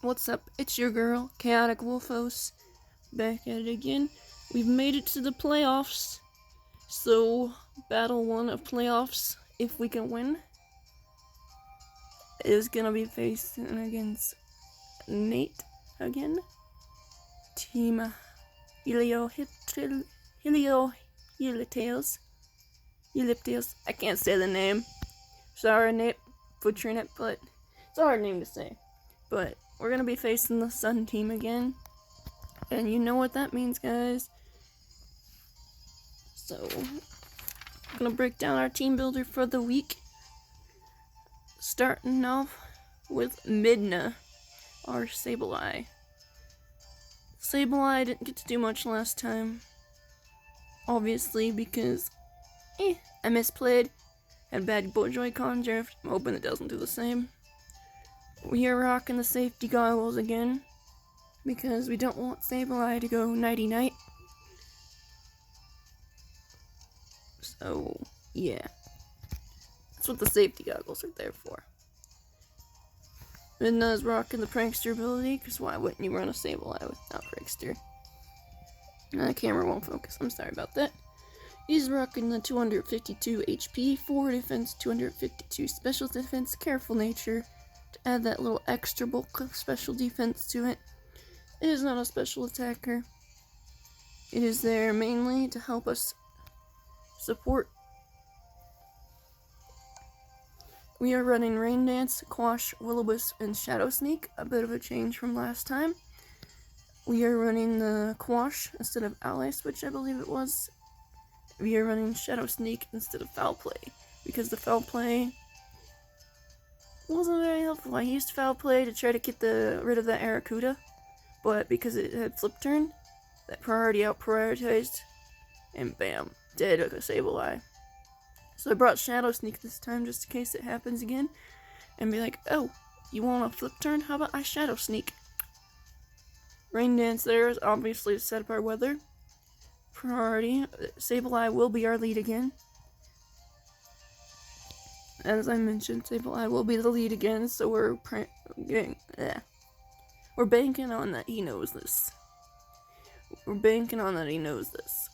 What's up? It's your girl, Chaotic Wolfos, back at it again. We've made it to the playoffs, so battle 1 of playoffs, if we can win, is gonna be facing against Nate again. Team Helioptiles. I can't say the name. Sorry, Nate, butchering it, but it's a hard name to say. But we're gonna be facing the Sun team again, and you know what that means, guys. So, I'm gonna break down our team builder for the week. Starting off with Midna, our Sableye. Sableye didn't get to do much last time, obviously, because I misplayed, had bad Joy-Con drift. I'm hoping it doesn't do the same. We are rocking the safety goggles again, because we don't want Sableye to go nighty-night. So, yeah. That's what the safety goggles are there for. Midna is rocking the Prankster ability, because why wouldn't you run a Sableye without Prankster? The camera won't focus, I'm sorry about that. He's rocking the 252 HP, 4 defense, 252 special defense, careful nature, to add that little extra bulk of special defense to it. It is not a special attacker. It is there mainly to help us support. We are running Rain Dance, Quash, Will-O-Wisp, and Shadow Sneak, a bit of a change from last time. We are running the Quash instead of Ally Switch, I believe it was. We are running Shadow Sneak instead of Foul Play, because the Foul Play wasn't very helpful. I used Foul Play to try to get rid of that Arrokuda, but because it had Flip Turn, that priority out-prioritized, and bam, dead like a Sableye. So I brought Shadow Sneak this time just in case it happens again, and be like, oh, you want a Flip Turn? How about I Shadow Sneak? Rain Dance there is obviously to set up our weather. Priority, Sableye will be our lead again. As I mentioned, Sableye will be the lead again, so we're banking on that he knows this. We're banking on that he knows this.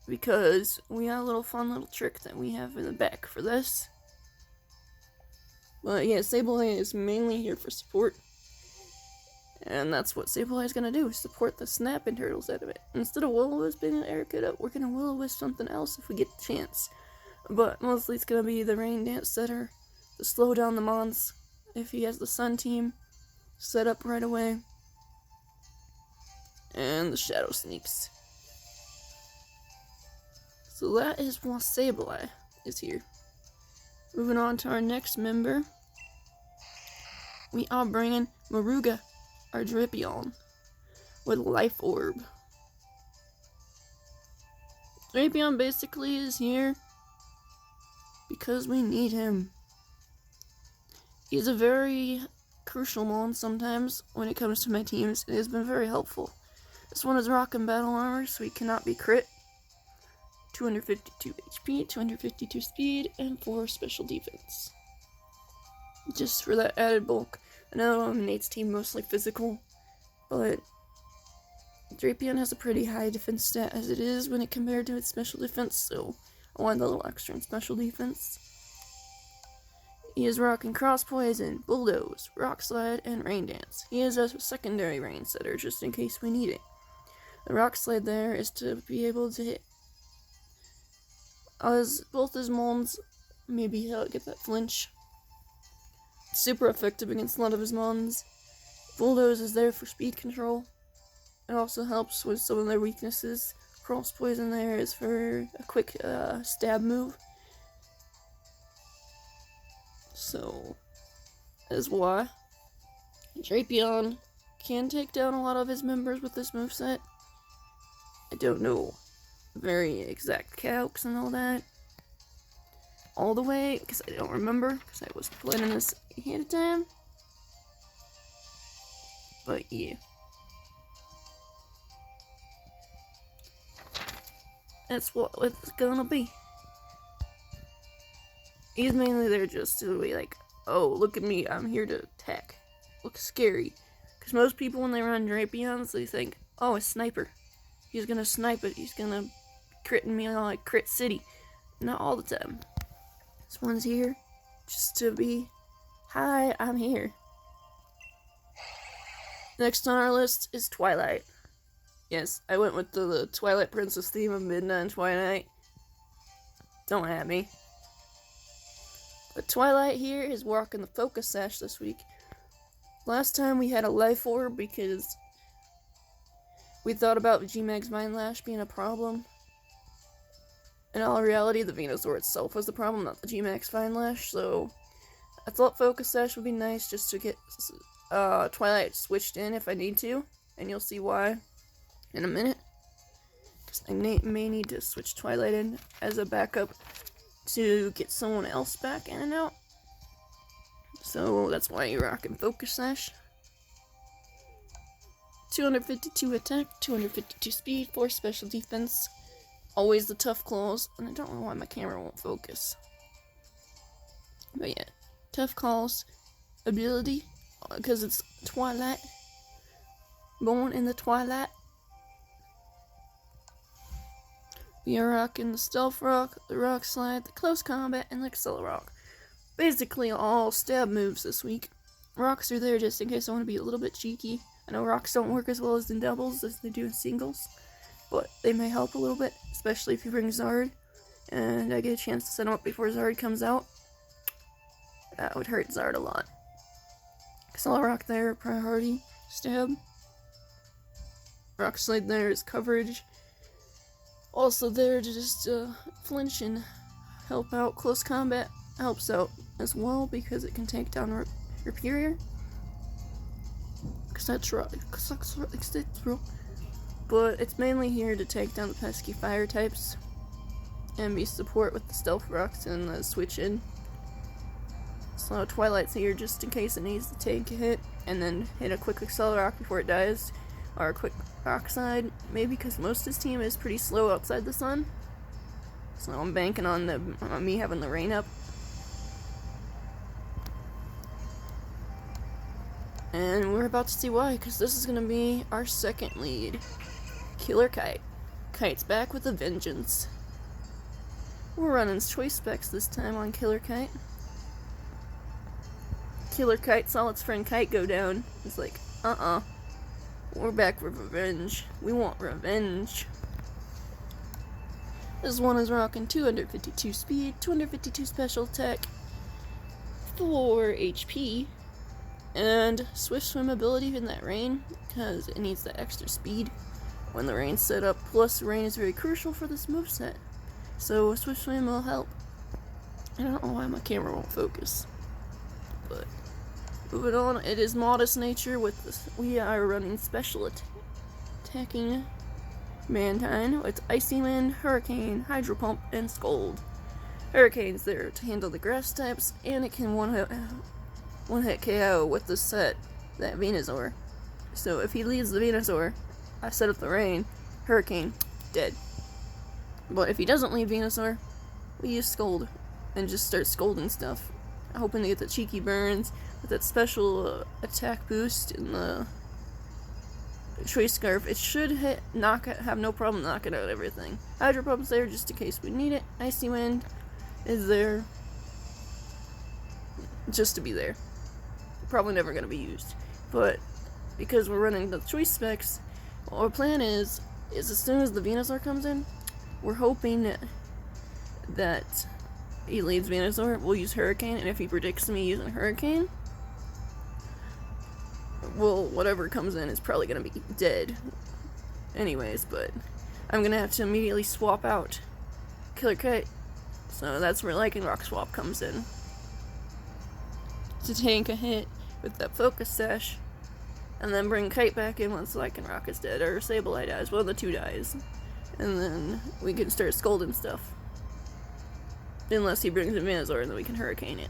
Because we got a little fun little trick that we have in the back for this. But yeah, Sableye is mainly here for support. And that's what Sableye is going to do, support the snapping turtles out of it. Instead of Will-O-Wisp being an Arrokuda, we're going to Will-O-Wisp something else if we get the chance. But mostly it's going to be the Rain Dance setter to slow down the Mons if he has the Sun team set up right away. And the Shadow Sneaks. So that is why Sableye is here. Moving on to our next member. We are bringing Maruga, our Drapion, with Life Orb. Drapion basically is here because we need him. He's a very crucial mon sometimes when it comes to my teams. It has been very helpful. This one is rocking battle armor, so he cannot be crit. 252 HP, 252 speed, and 4 special defense. Just for that added bulk. I know Nate's team mostly physical, but Drapion has a pretty high defense stat as it is when it compared to its special defense, so I wanted a little extra in special defense. He is rocking Cross Poison, Bulldoze, Rock Slide, and Rain Dance. He is a secondary rain setter just in case we need it. The Rock Slide there is to be able to hit both his mons, maybe he'll get that flinch. It's super effective against a lot of his mons. Bulldoze is there for speed control. It also helps with some of their weaknesses. Cross Poison there is for a quick stab move. So, that is why Drapion can take down a lot of his members with this moveset. I don't know very exact calcs and all that all the way, because I don't remember, because I was playing this ahead of time. But yeah. That's what it's gonna be. He's mainly there just to be like, oh, look at me, I'm here to attack. Looks scary. Because most people, when they run Drapions, they think, oh, a sniper. He's gonna snipe it. He's gonna crit me like Crit City. Not all the time. This one's here just to be, hi, I'm here. Next on our list is Twilight. Yes, I went with the Twilight Princess theme of Midnight and Twilight. Don't at me. But Twilight here is rocking the Focus Sash this week. Last time we had a Life Orb because we thought about the G-Mag's Vine Lash being a problem. In all reality, the Venusaur itself was the problem, not the G-Mag's Vine Lash, so I thought Focus Sash would be nice just to get Twilight switched in if I need to, and you'll see why in a minute. Because I may need to switch Twilight in as a backup to get someone else back in and out. So that's why you're rocking Focus Sash. 252 attack, 252 speed, 4 special defense. Always the tough claws, and I don't know why my camera won't focus. But yeah, tough claws, ability, because it's Twilight. Born in the Twilight. We are rocking the Stealth Rock, the Rock Slide, the Close Combat, and the Accelerock. Basically all stab moves this week. Rocks are there just in case I want to be a little bit cheeky. I know rocks don't work as well as in doubles as they do in singles, but they may help a little bit, especially if you bring Zard, and I get a chance to set him up before Zard comes out. That would hurt Zard a lot. Accelerock there, priority, stab. Rock Slide there is coverage. Also there to just flinch and help out. Close Combat helps out as well because it can take down Superior. But it's mainly here to take down the pesky fire types and be support with the Stealth Rocks and the switch in. So Twilight's here just in case it needs to take a hit and then hit a quick Accelerock before it dies, or a quick Rock Slide, maybe because most of his team is pretty slow outside the sun. So I'm banking on me having the rain up. And we're about to see why, because this is going to be our second lead. Killer Kite. Kite's back with a vengeance. We're running choice specs this time on Killer Kite. Killer Kite saw its friend Kite go down. It's like, we're back with revenge. We want revenge. This one is rocking 252 speed, 252 special attack, 4 HP, and swift swim ability in that rain, because it needs the extra speed when the rain's set up. Plus, rain is very crucial for this moveset, so swift swim will help. I don't know why my camera won't focus, but moving on, it is modest nature with this. We are running special attacking Mantine with Icy Wind, Hurricane, Hydro Pump, and Scold. Hurricane's there to handle the grass types, and it can one-hit KO with the set, that Venusaur. So if he leads the Venusaur, I set up the rain, Hurricane, dead. But if he doesn't lead Venusaur, we use Scold and just start scolding stuff, hoping to get the cheeky burns with that special attack boost in the Choice Scarf. It should have no problem knocking out everything. Hydro Pump's there just in case we need it. Icy Wind is there just to be there. Probably never going to be used, but because we're running the choice specs, what our plan is as soon as the Venusaur comes in, we're hoping that he leads Venusaur, we'll use Hurricane, and if he predicts me using Hurricane, well, whatever comes in is probably going to be dead anyways, but I'm going to have to immediately swap out Killer Kite, so that's where Lycanroc swap comes in. To tank a hit with that Focus Sash, and then bring Kite back in once Lycanroc is dead, or Sableye dies, one of the two dies, and then we can start scolding stuff. Unless he brings in Venusaur, and then we can Hurricane it.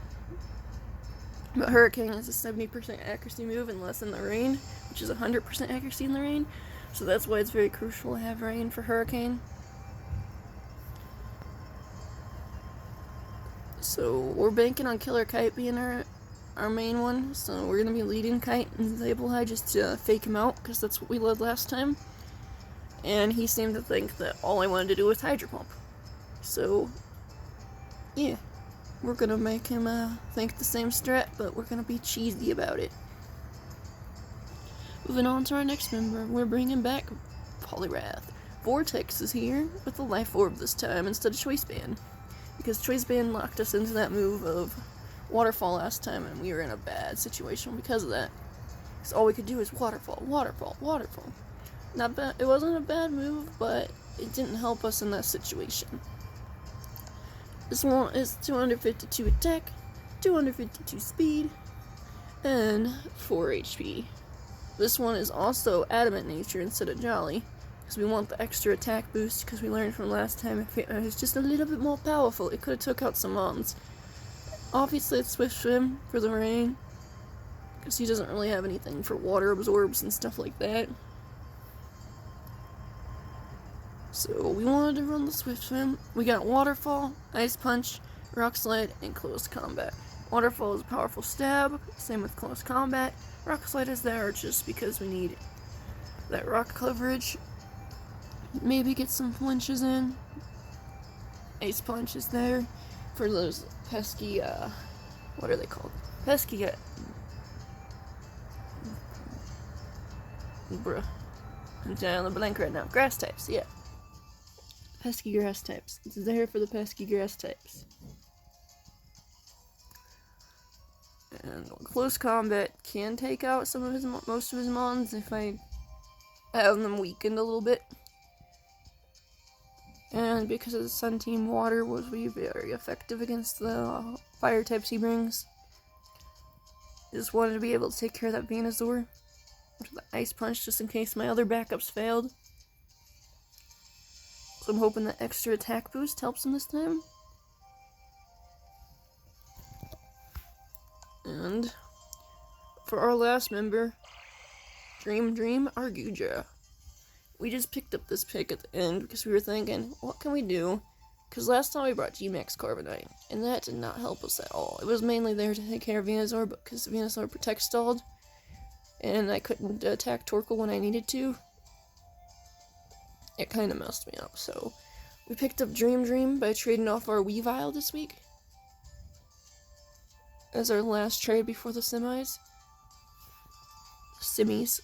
But Hurricane is a 70% accuracy move unless in the rain, which is 100% accuracy in the rain, so that's why it's very crucial to have rain for Hurricane. So we're banking on Killer Kite being our our main one, so we're gonna be leading Kite and Zabelhai just to fake him out, because that's what we led last time. And he seemed to think that all I wanted to do was Hydro Pump. So, yeah. We're gonna make him think the same strat, but we're gonna be cheesy about it. Moving on to our next member, we're bringing back Poliwrath. Vortex is here with the Life Orb this time instead of Choice Band, because Choice Band locked us into that move of Waterfall last time, and we were in a bad situation because of that. Because all we could do is Waterfall, Waterfall, Waterfall. Not bad. It wasn't a bad move, but it didn't help us in that situation. This one is 252 attack, 252 speed, and 4 HP. This one is also Adamant Nature instead of Jolly, because we want the extra attack boost, because we learned from last time if it was just a little bit more powerful, it could have took out some mons. Obviously it's Swift Swim for the rain, because he doesn't really have anything for water absorbs and stuff like that. So we wanted to run the Swift Swim. We got Waterfall, Ice Punch, Rock Slide, and Close Combat. Waterfall is a powerful stab, same with Close Combat. Rock Slide is there just because we need that rock coverage. Maybe get some flinches in. Ice Punch is there for those pesky, what are they called? Pesky, bruh. I'm down the blank right now. Grass types, yeah. Pesky grass types. It's there for the pesky grass types. And Close Combat can take out most of his mons if I have them weakened a little bit. And because of the Sun Team, Water will be very effective against the fire types he brings. Just wanted to be able to take care of that Venusaur with the Ice Punch just in case my other backups failed. So I'm hoping that extra attack boost helps him this time. And for our last member, Dream Arguja. We just picked up this pick at the end because we were thinking, what can we do? Because last time we brought G-Max Carbonite, and that did not help us at all. It was mainly there to take care of Venusaur, but because Venusaur Protect stalled, and I couldn't attack Torkoal when I needed to, it kind of messed me up. So we picked up Dream by trading off our Weavile this week as our last trade before the semis. Semis.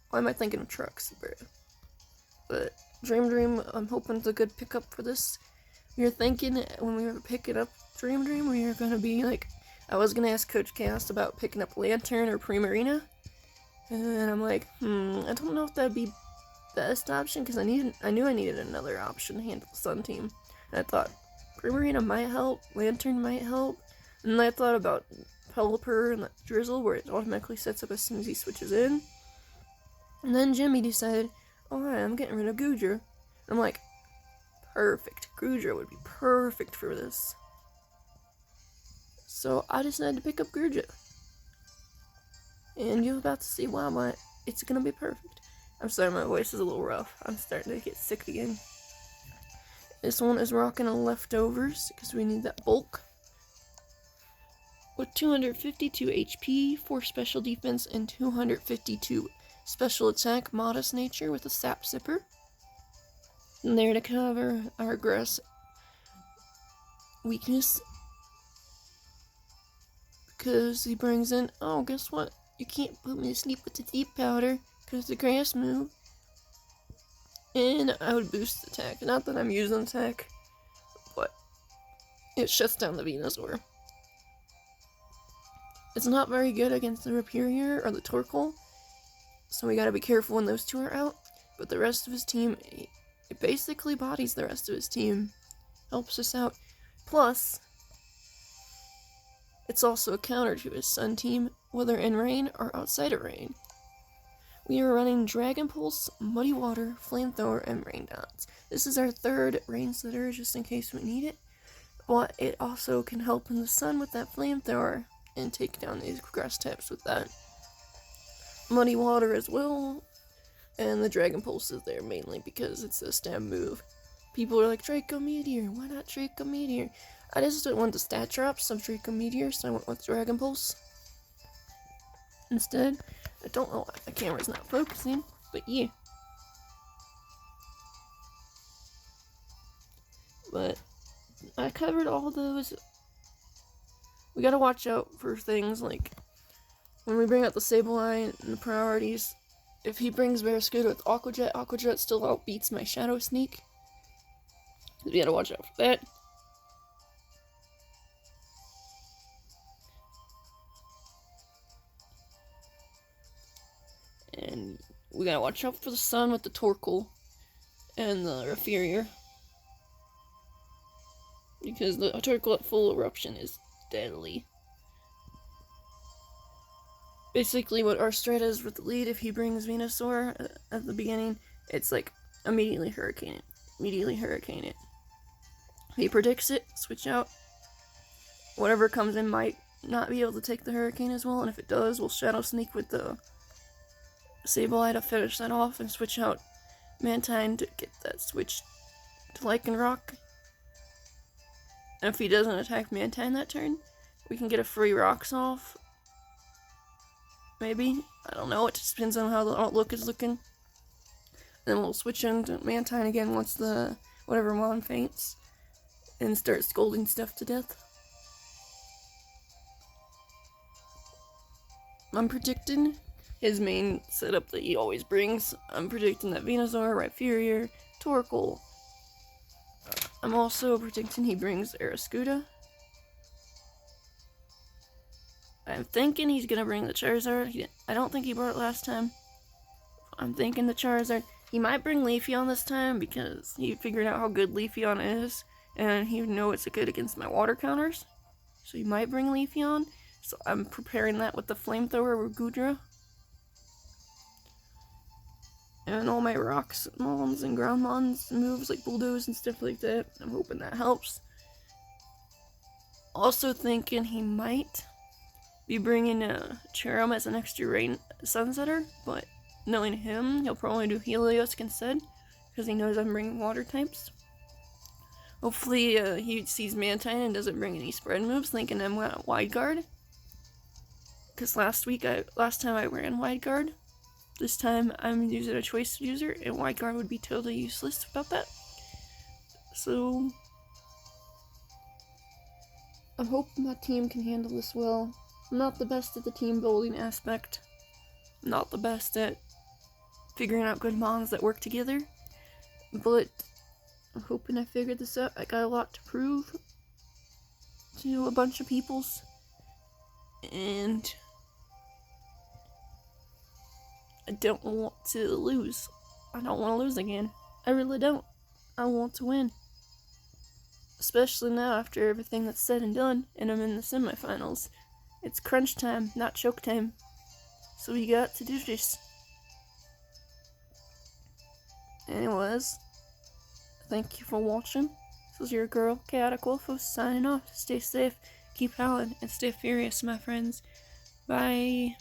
Why am I thinking of trucks, bro? But Dream, I'm hoping it's a good pickup for this. We were thinking when we were picking up Dream, we were gonna be like, I was gonna ask Coach Cast about picking up Lantern or Primarina, and I'm like, I don't know if that'd be best option because I knew I needed another option to handle the Sun Team. And I thought Primarina might help, Lantern might help, and then I thought about Pelipper and the Drizzle where it automatically sets up as soon as he switches in. And then Jimmy decided, alright, I'm getting rid of Goodra. I'm like, perfect. Goodra would be perfect for this. So I decided to pick up Goodra. And you're about to see why it's gonna be perfect. I'm sorry, my voice is a little rough. I'm starting to get sick again. This one is rocking a Leftovers because we need that bulk. With 252 HP, 4 special defense, and 252 special attack, Modest Nature with a Sap Sipper. And there to cover our grass weakness. Because he brings in, oh, guess what? You can't put me to sleep with the deep powder. Because the grass move, and I would boost attack. Not that I'm using attack, but it shuts down the Venusaur. It's not very good against the Rhyperior or the Torkoal, so we gotta be careful when those two are out. But the rest of his team, it basically bodies the rest of his team. Helps us out. Plus, it's also a counter to his Sun Team, whether in rain or outside of rain. We are running Dragon Pulse, Muddy Water, Flamethrower, and Rain Dance. This is our third Rain Slitter, just in case we need it. But it also can help in the sun with that Flamethrower and take down these grass types with that. Muddy Water as well. And the Dragon Pulse is there mainly because it's a stab move. People are like, Draco Meteor, why not Draco Meteor? I just didn't want the stat drops of Draco Meteor, so I went with Dragon Pulse instead. I don't know why the camera's not focusing, but yeah. But I covered all those. We gotta watch out for things like when we bring out the Sableye and the priorities. If he brings Barraskewda with Aqua Jet still outbeats my Shadow Sneak. We gotta watch out for that. And we gotta watch out for the Sun with the Torkoal and the Referior. Because the Torkoal at full eruption is deadly. Basically what our strat is with the lead, if he brings Venusaur at the beginning, it's like immediately Hurricane it. Immediately Hurricane it. If he predicts it, switch out. Whatever comes in might not be able to take the Hurricane as well, and if it does, we'll Shadow Sneak with the Sableye to finish that off and switch out Mantine to get that switch to Lycanroc. And if he doesn't attack Mantine that turn, we can get a free Rocks off. Maybe. I don't know. It just depends on how the outlook is looking. Then we'll switch into Mantine again once the whatever Mon faints and start scolding stuff to death. I'm predicting his main setup that he always brings. I'm predicting that Venusaur, Rhyperior, Torkoal. I'm also predicting he brings Barraskewda. I'm thinking he's gonna bring the Charizard. I don't think he brought it last time. I'm thinking the Charizard. He might bring Leafeon this time because he figured out how good Leafeon is, and he know it's good against my water counters. So he might bring Leafeon. So I'm preparing that with the Flamethrower with Goodra. And all my Rocks, Mons, and Ground Mons moves like Bulldoze and stuff like that. I'm hoping that helps. Also thinking he might be bringing a Cherum as an extra rain Sunsetter, but knowing him, he'll probably do Heliolisk instead, because he knows I'm bringing water types. Hopefully he sees Mantine and doesn't bring any spread moves, thinking I'm Wide Guard. Because last time I ran Wide Guard. This time I'm using a choice user, and Wide Guard would be totally useless without that. So I'm hoping my team can handle this well. I'm not the best at the team building aspect. I'm not the best at figuring out good mons that work together. But I'm hoping I figured this out. I got a lot to prove to a bunch of peoples. And I don't want to lose. I don't want to lose again. I really don't. I want to win. Especially now after everything that's said and done, and I'm in the semifinals. It's crunch time, not choke time. So we got to do this. Anyways, thank you for watching. This was your girl, Chaotic Wolfos, signing off. Stay safe, keep howling, and stay furious, my friends. Bye.